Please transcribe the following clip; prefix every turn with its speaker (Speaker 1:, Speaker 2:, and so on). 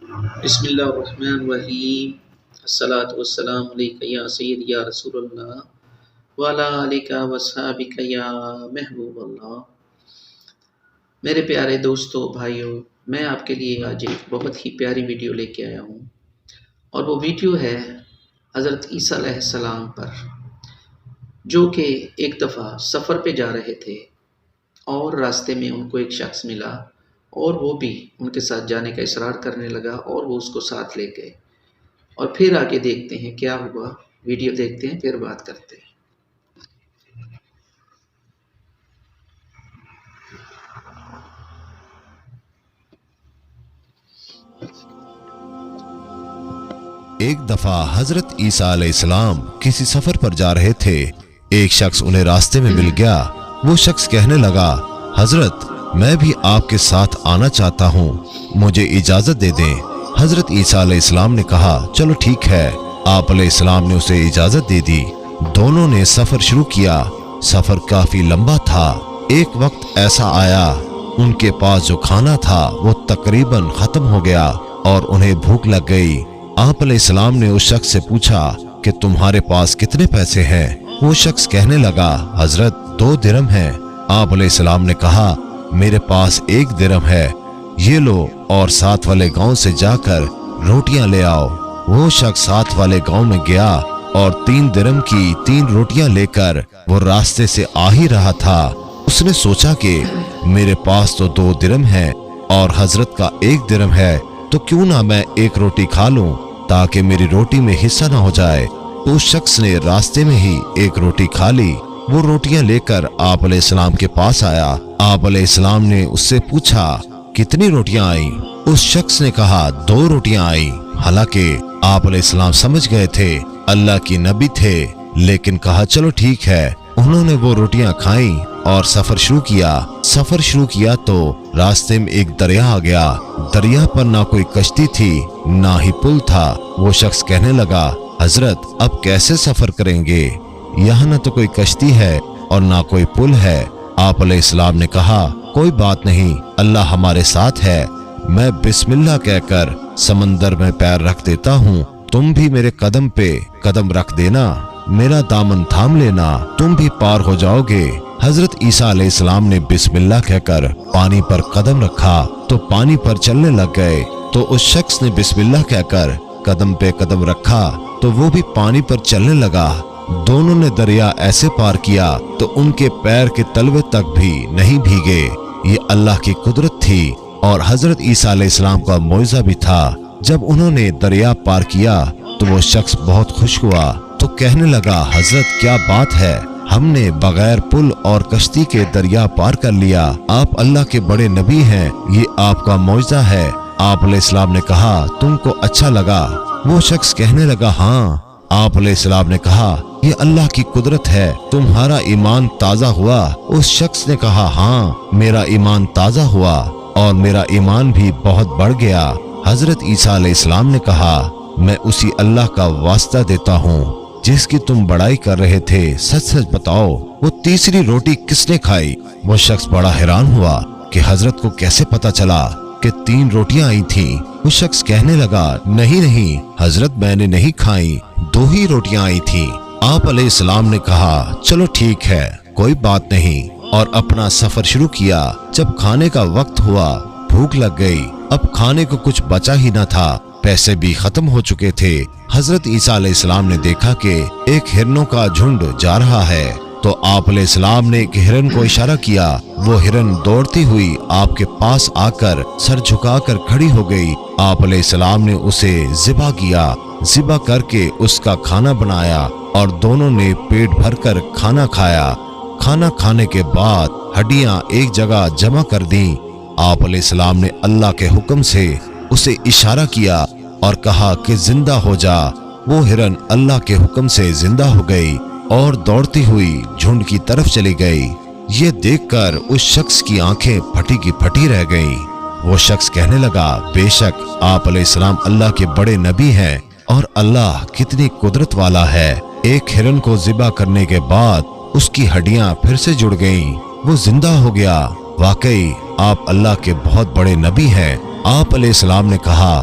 Speaker 1: بسم اللہ الرحمن الرحیم الصلاۃ والسلام علیک یا سید یا رسول اللہ وعلی آلک وصحبک یا محبوب اللہ۔ میرے پیارے دوستو بھائیو، میں آپ کے لیے آج ایک بہت ہی پیاری ویڈیو لے کے آیا ہوں، اور وہ ویڈیو ہے حضرت عیسیٰ علیہ السلام پر، جو کہ ایک دفعہ سفر پہ جا رہے تھے اور راستے میں ان کو ایک شخص ملا اور وہ بھی ان کے ساتھ جانے کا اصرار کرنے لگا اور وہ اس کو ساتھ لے گئے۔ اور پھر آگے دیکھتے ہیں کیا ہوا، ویڈیو دیکھتے ہیں پھر بات کرتے ہیں۔
Speaker 2: ایک دفعہ حضرت عیسیٰ علیہ السلام کسی سفر پر جا رہے تھے۔ ایک شخص انہیں راستے میں مل گیا۔ وہ شخص کہنے لگا، حضرت میں بھی آپ کے ساتھ آنا چاہتا ہوں، مجھے اجازت دے دیں۔ حضرت عیسیٰ علیہ السلام نے کہا، چلو ٹھیک ہے۔ آپ علیہ السلام نے اسے اجازت دے دی۔ دونوں نے سفر شروع کیا۔ سفر کافی لمبا تھا۔ ایک وقت ایسا آیا ان کے پاس جو کھانا تھا وہ تقریباً ختم ہو گیا اور انہیں بھوک لگ گئی۔ آپ علیہ السلام نے اس شخص سے پوچھا کہ تمہارے پاس کتنے پیسے ہیں؟ وہ شخص کہنے لگا، حضرت 2 درہم ہیں۔ آپ علیہ السلام نے کہا، میرے پاس 1 درہم ہے، یہ لو اور ساتھ والے گاؤں سے جا کر روٹیاں لے آؤ۔ وہ شخص ساتھ والے گاؤں میں گیا اور 3 درہم کی 3 روٹیاں لے کر وہ راستے سے آ ہی رہا تھا۔ اس نے سوچا کہ میرے پاس تو 2 درہم ہیں اور حضرت کا 1 درہم ہے، تو کیوں نہ میں 1 روٹی کھا لوں تاکہ میری روٹی میں حصہ نہ ہو جائے۔ اس شخص نے راستے میں ہی 1 روٹی کھا لی۔ وہ روٹیاں لے کر آپ علیہ السلام کے پاس آیا۔ آپ علیہ السلام نے اس سے پوچھا، کتنی روٹیاں آئیں؟ اس شخص نے کہا، 2 روٹیاں آئیں۔ حالانکہ آپ علیہ السلام سمجھ گئے تھے اللہ کی نبی تھے، لیکن کہا چلو ٹھیک ہے۔ انہوں نے وہ روٹیاں کھائیں اور سفر شروع کیا تو راستے میں ایک دریا آ گیا۔ دریا پر نہ کوئی کشتی تھی نہ ہی پل تھا۔ وہ شخص کہنے لگا، حضرت اب کیسے سفر کریں گے؟ یہاں نہ تو کوئی کشتی ہے اور نہ کوئی پل ہے۔ آپ علیہ السلام نے کہا، کوئی بات نہیں، اللہ ہمارے ساتھ ہے۔ میں بسم اللہ کہہ کر سمندر میں پیر رکھ دیتا ہوں، تم بھی میرے قدم پہ قدم رکھ دینا، میرا دامن تھام لینا، تم بھی پار ہو جاؤ گے۔ حضرت عیسیٰ علیہ السلام نے بسم اللہ کہہ کر پانی پر قدم رکھا تو پانی پر چلنے لگ گئے۔ تو اس شخص نے بسم اللہ کہہ کر قدم پہ قدم رکھا تو وہ بھی پانی پر چلنے لگا۔ دونوں نے دریا ایسے پار کیا تو ان کے پیر کے تلوے تک بھی نہیں بھیگے۔ یہ اللہ کی قدرت تھی اور حضرت عیسیٰ علیہ السلام کا معجزہ بھی تھا۔ جب انہوں نے دریا پار کیا تو وہ شخص بہت خوش ہوا تو کہنے لگا، حضرت کیا بات ہے، ہم نے بغیر پل اور کشتی کے دریا پار کر لیا۔ آپ اللہ کے بڑے نبی ہیں، یہ آپ کا معجزہ ہے۔ آپ علیہ السلام نے کہا، تم کو اچھا لگا؟ وہ شخص کہنے لگا، ہاں۔ آپ علیہ السلام نے کہا، یہ اللہ کی قدرت ہے، تمہارا ایمان تازہ ہوا؟ اس شخص نے کہا، ہاں میرا ایمان تازہ ہوا اور میرا ایمان بھی بہت بڑھ گیا۔ حضرت عیسیٰ علیہ السلام نے کہا، میں اسی اللہ کا واسطہ دیتا ہوں جس کی تم بڑائی کر رہے تھے، سچ سچ بتاؤ وہ تیسری روٹی کس نے کھائی؟ وہ شخص بڑا حیران ہوا کہ حضرت کو کیسے پتا چلا کہ 3 روٹیاں آئی تھیں۔ وہ شخص کہنے لگا، نہیں حضرت میں نے نہیں کھائی، 2 ہی روٹیاں آئی تھیں۔ آپ علیہ السلام نے کہا، چلو ٹھیک ہے، کوئی بات نہیں، اور اپنا سفر شروع کیا۔ جب کھانے کا وقت ہوا، بھوک لگ گئی، اب کھانے کو کچھ بچا ہی نہ تھا، پیسے بھی ختم ہو چکے تھے۔ حضرت عیسیٰ علیہ السلام نے دیکھا کہ ایک ہرنوں کا جھنڈ جا رہا ہے، تو آپ علیہ السلام نے ایک ہرن کو اشارہ کیا۔ وہ ہرن دوڑتی ہوئی آپ کے پاس آ کر سر جھکا کر کھڑی ہو گئی۔ آپ علیہ السلام نے اسے ذبح کیا، ذبح کر کے اس کا کھانا بنایا اور دونوں نے پیٹ بھر کر کھانا کھایا۔ کھانا کھانے کے بعد ہڈیاں ایک جگہ جمع کر دیں۔ آپ علیہ السلام نے اللہ کے حکم سے اسے اشارہ کیا اور کہا کہ زندہ ہو جا۔ وہ ہرن اللہ کے حکم سے زندہ ہو گئی اور دوڑتی ہوئی جھنڈ کی طرف چلی گئی۔ یہ دیکھ کر اس شخص کی آنکھیں پھٹی کی پھٹی رہ گئیں۔ وہ شخص کہنے لگا، بے شک آپ علیہ السلام اللہ کے بڑے نبی ہیں اور اللہ کتنی قدرت والا ہے۔ ایک ہرن کو ذبح کرنے کے بعد اس کی ہڈیاں پھر سے جڑ گئیں، وہ زندہ ہو گیا۔ واقعی آپ اللہ کے بہت بڑے نبی ہیں۔ آپ علیہ السلام نے کہا،